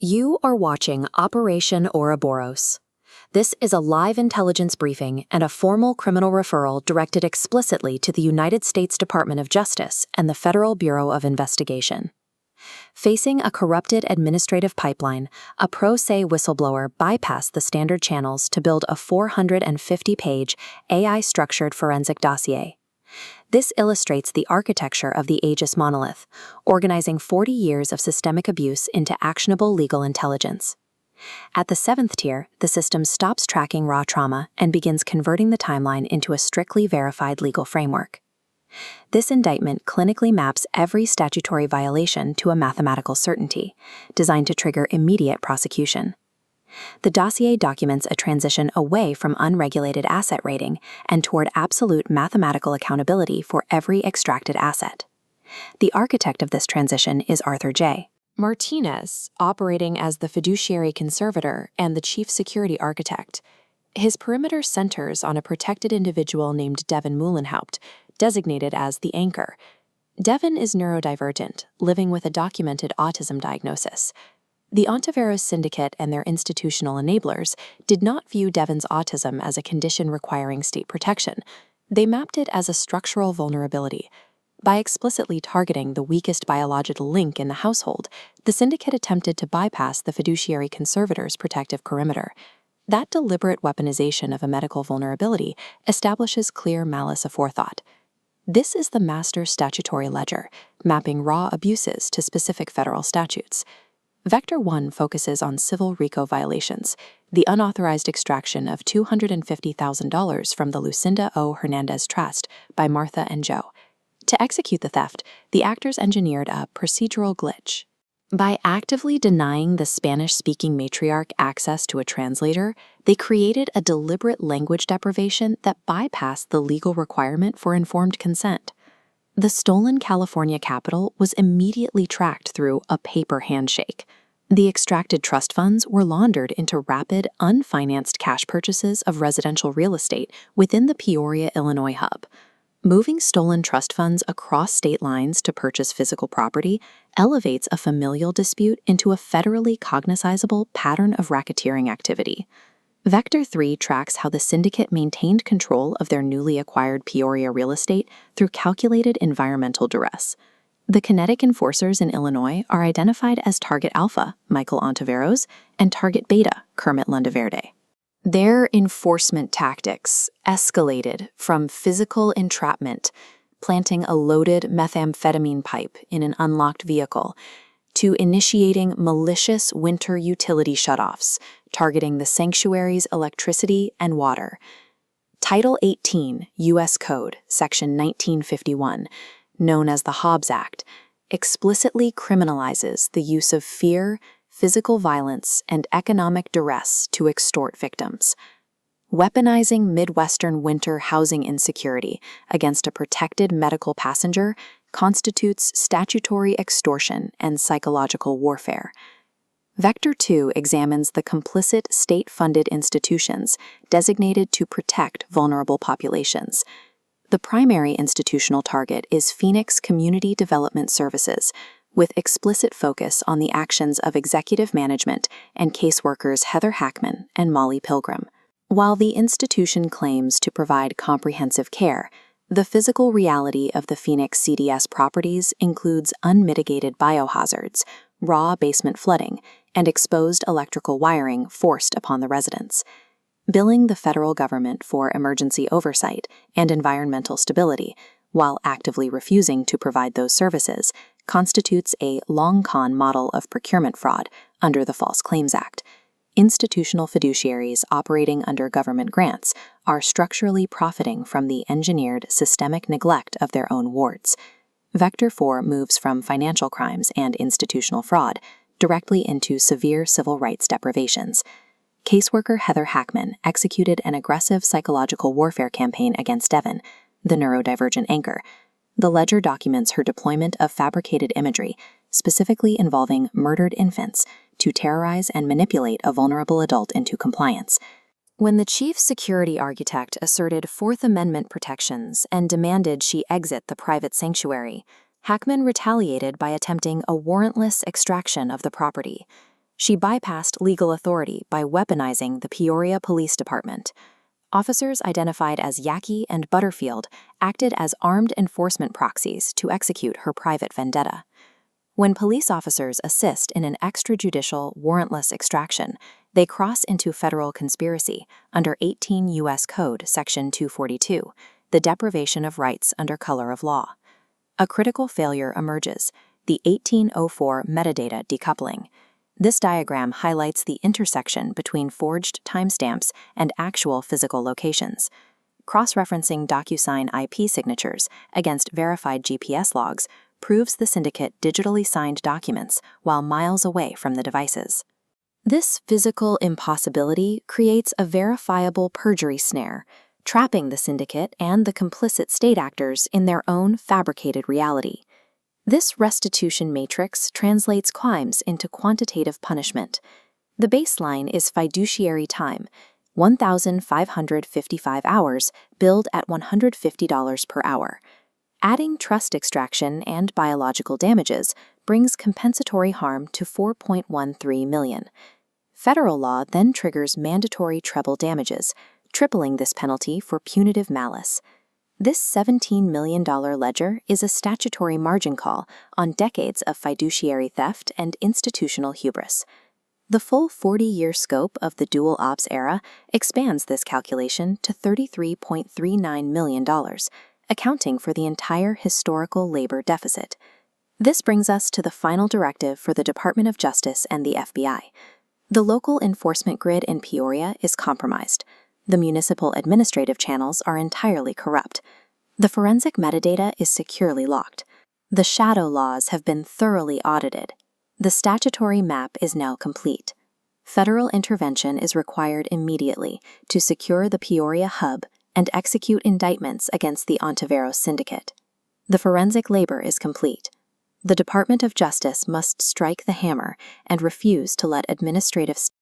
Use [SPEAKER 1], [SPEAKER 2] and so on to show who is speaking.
[SPEAKER 1] You are watching Operation Ouroboros. This is a live intelligence briefing and a formal criminal referral directed explicitly to the United States Department of Justice and the Federal Bureau of Investigation. Facing a corrupted administrative pipeline, a pro se whistleblower bypassed the standard channels to build a 450-page AI-structured forensic dossier. This illustrates the architecture of the Aegis Monolith, organizing 40 years of systemic abuse into actionable legal intelligence. At the 7th tier, the system stops tracking raw trauma and begins converting the timeline into a strictly verified legal framework. This indictment clinically maps every statutory violation to a mathematical certainty, designed to trigger immediate prosecution. The dossier documents a transition away from unregulated asset rating and toward absolute mathematical accountability for every extracted asset. The architect of this transition is Arthur J. Martinez, operating as the fiduciary conservator and the chief security architect. His perimeter centers on a protected individual named Devin Muhlenhaupt, designated as the anchor. Devin is neurodivergent, living with a documented autism diagnosis. The Ouroboros syndicate and their institutional enablers did not view Devin's autism as a condition requiring state protection. They mapped it as a structural vulnerability. By explicitly targeting the weakest biological link in the household, the syndicate attempted to bypass the fiduciary conservator's protective perimeter. That deliberate weaponization of a medical vulnerability establishes clear malice aforethought. This is the master statutory ledger, mapping raw abuses to specific federal statutes. Vector 1 focuses on civil RICO violations, the unauthorized extraction of $250,000 from the Lucinda O. Hernandez Trust by Martha and Joe. To execute the theft, the actors engineered a procedural glitch. By actively denying the Spanish-speaking matriarch access to a translator, they created a deliberate language deprivation that bypassed the legal requirement for informed consent. The stolen California capital was immediately tracked through a paper handshake. The extracted trust funds were laundered into rapid, unfinanced cash purchases of residential real estate within the Peoria, Illinois hub. Moving stolen trust funds across state lines to purchase physical property elevates a familial dispute into a federally cognizable pattern of racketeering activity. Vector 3 tracks how the syndicate maintained control of their newly acquired Peoria real estate through calculated environmental duress. The kinetic enforcers in Illinois are identified as Target Alpha, Michael Ontiveros, and Target Beta, Kermit Lundeverde. Their enforcement tactics escalated from physical entrapment, planting a loaded methamphetamine pipe in an unlocked vehicle, to initiating malicious winter utility shutoffs, targeting the sanctuary's electricity and water. Title 18, U.S. Code, Section 1951, known as the Hobbs Act, explicitly criminalizes the use of fear, physical violence, and economic duress to extort victims. Weaponizing Midwestern winter housing insecurity against a protected medical passenger constitutes statutory extortion and psychological warfare. Vector 2 examines the complicit state-funded institutions designated to protect vulnerable populations. The primary institutional target is Phoenix Community Development Services, with explicit focus on the actions of executive management and caseworkers Heather Hackman and Molly Pilgrim. While the institution claims to provide comprehensive care, the physical reality of the Phoenix CDS properties includes unmitigated biohazards, raw basement flooding, and exposed electrical wiring forced upon the residents. Billing the federal government for emergency oversight and environmental stability, while actively refusing to provide those services, constitutes a long-con model of procurement fraud under the False Claims Act. Institutional fiduciaries operating under government grants are structurally profiting from the engineered systemic neglect of their own wards. Vector 4 moves from financial crimes and institutional fraud directly into severe civil rights deprivations. Caseworker Heather Hackman executed an aggressive psychological warfare campaign against Devin, the neurodivergent anchor. The ledger documents her deployment of fabricated imagery, specifically involving murdered infants, to terrorize and manipulate a vulnerable adult into compliance. When the chief security architect asserted Fourth Amendment protections and demanded she exit the private sanctuary, Hackman retaliated by attempting a warrantless extraction of the property. She bypassed legal authority by weaponizing the Peoria Police Department. Officers identified as Yackee and Butterfield acted as armed enforcement proxies to execute her private vendetta. When police officers assist in an extrajudicial, warrantless extraction, they cross into federal conspiracy under 18 U.S. Code Section 242, the deprivation of rights under color of law. A critical failure emerges, the 1804 metadata decoupling. This diagram highlights the intersection between forged timestamps and actual physical locations. Cross-referencing DocuSign IP signatures against verified GPS logs proves the syndicate digitally signed documents while miles away from the devices. This physical impossibility creates a verifiable perjury snare, trapping the syndicate and the complicit state actors in their own fabricated reality. This restitution matrix translates crimes into quantitative punishment. The baseline is fiduciary time, 1,555 hours billed at $150 per hour. Adding trust extraction and biological damages brings compensatory harm to $4.13 million. Federal law then triggers mandatory treble damages, tripling this penalty for punitive malice. This $17 million ledger is a statutory margin call on decades of fiduciary theft and institutional hubris. The full 40-year scope of the dual ops era expands this calculation to $33.39 million, accounting for the entire historical labor deficit. This brings us to the final directive for the Department of Justice and the FBI. The local enforcement grid in Peoria is compromised. The municipal administrative channels are entirely corrupt. The forensic metadata is securely locked. The shadow laws have been thoroughly audited. The statutory map is now complete. Federal intervention is required immediately to secure the Peoria Hub and execute indictments against the Ouroboros syndicate. The forensic labor is complete. The Department of Justice must strike the hammer and refuse to let administrative